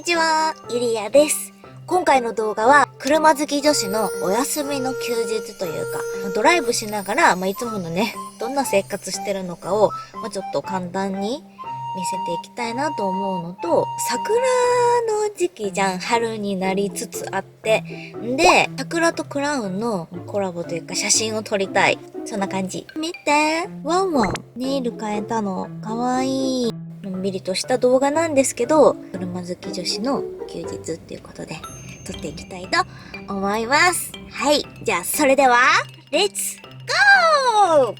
にちは、ゆりやです。今回の動画は、車好き女子のお休みの休日というか、ドライブしながら、いつものね、どんな生活してるのかを、ちょっと簡単に見せていきたいなと思うのと、桜の時期じゃん、春になりつつあって。で、桜とクラウンのコラボというか写真を撮りたい。そんな感じ。見て、ワンワン。ネイル変えたの。かわいい。のんびりとした動画なんですけど、車好き女子の休日っていうことで撮っていきたいと思います。はい。じゃあ、それでは、レッツゴー！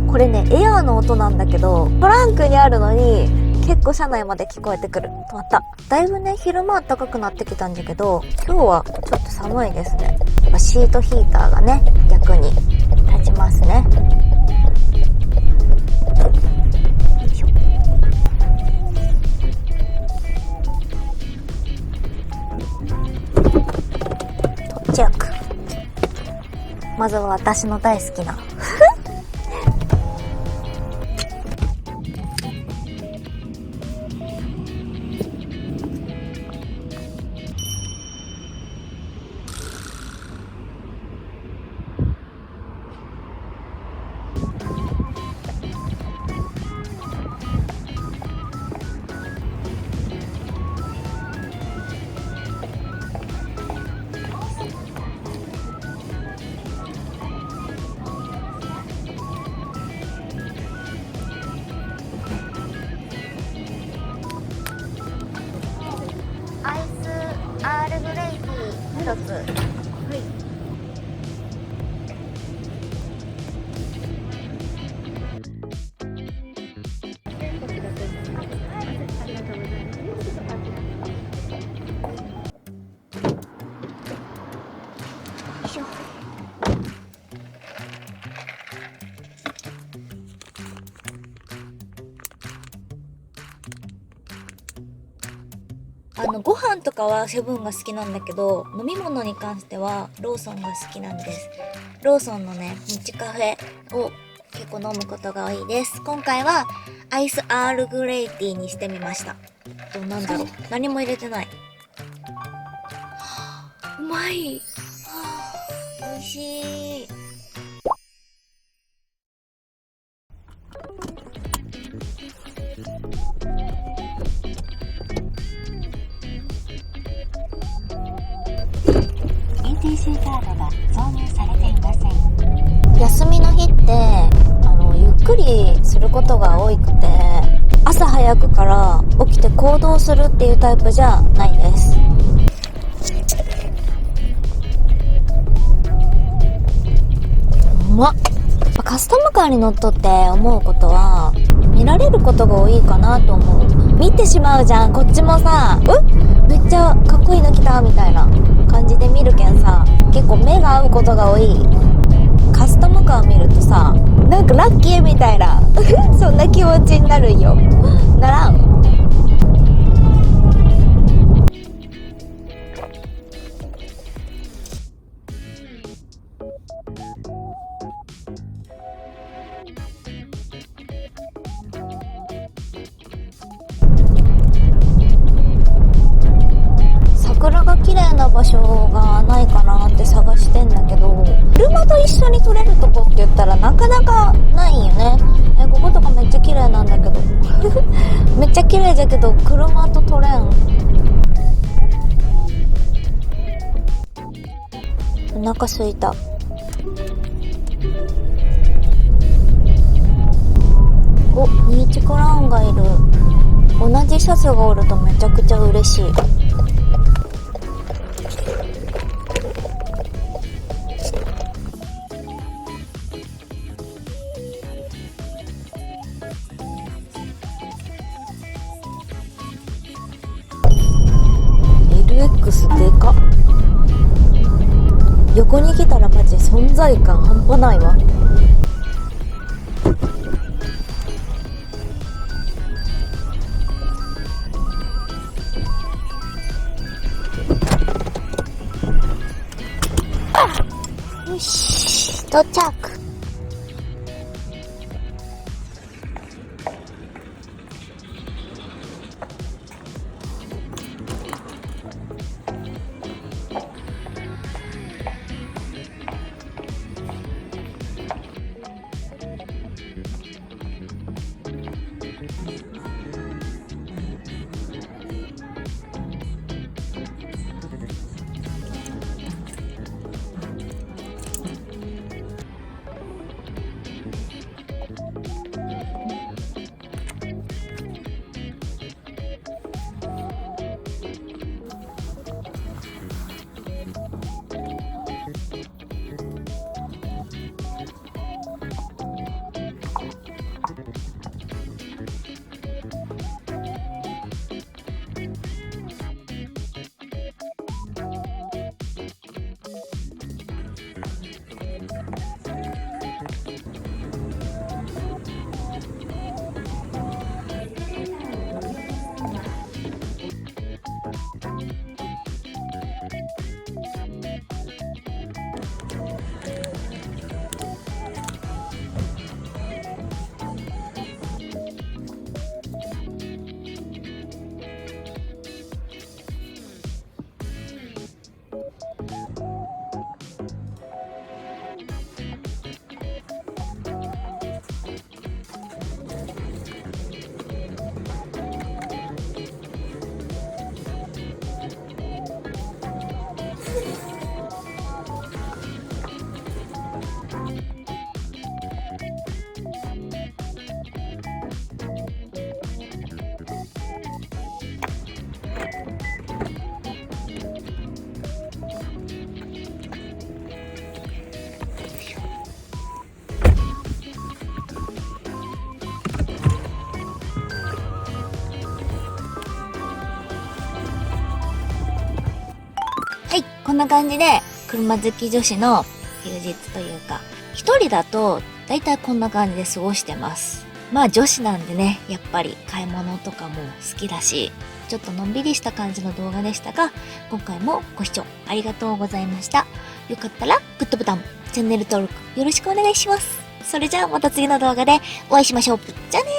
これね、エアーの音なんだけど、トランクにあるのに結構車内まで聞こえてくる。止まった。だいぶね、昼間暖かくなってきたんだけど、今日はちょっと寒いですね。シートヒーターがね、逆に立ちますね。よいしょ。到着。まずは私の大好きなアイスアールグレイティー1つ。はい。ご飯とかはセブンが好きなんだけど、飲み物に関してはローソンが好きなんです。ローソンのね、ミチカフェを結構飲むことが多いです。今回はアイスアールグレイティーにしてみました。なんだろう、何も入れてない。うまい。美味しい。ETC カードが挿入されていません。休みの日ってゆっくりすることが多くて、朝早くから起きて行動するっていうタイプじゃないです。カスタムカーに乗っとって思うことは、見られることが多いかなと思う。見てしまうじゃん。こっちもさ、めっちゃかっこいいの来たみたいな感じで見るけんさ、結構目が合うことが多い。カスタムカー見るとさ、なんかラッキーみたいなそんな気持ちになるんよ。ならん？桜が綺麗な場所がないかなって探してんだけど、車と一緒に撮れるとこって言ったらなかなかないよね。こことかめっちゃ綺麗なんだけどめっちゃ綺麗だけど車と撮れん。腹すいた。お、ニーチクラウンがいる。同じシャツがおるとめちゃくちゃ嬉しい。LX でかっ。横に来たらマジ存在感半端ないわ。よし、到着。はい、こんな感じで、車好き女子の休日というか、一人だと、だいたいこんな感じで過ごしてます。まあ女子なんでね、やっぱり買い物とかも好きだし、ちょっとのんびりした感じの動画でしたが、今回もご視聴ありがとうございました。よかったら、グッドボタン、チャンネル登録よろしくお願いします。それじゃあまた次の動画でお会いしましょう。じゃあねー。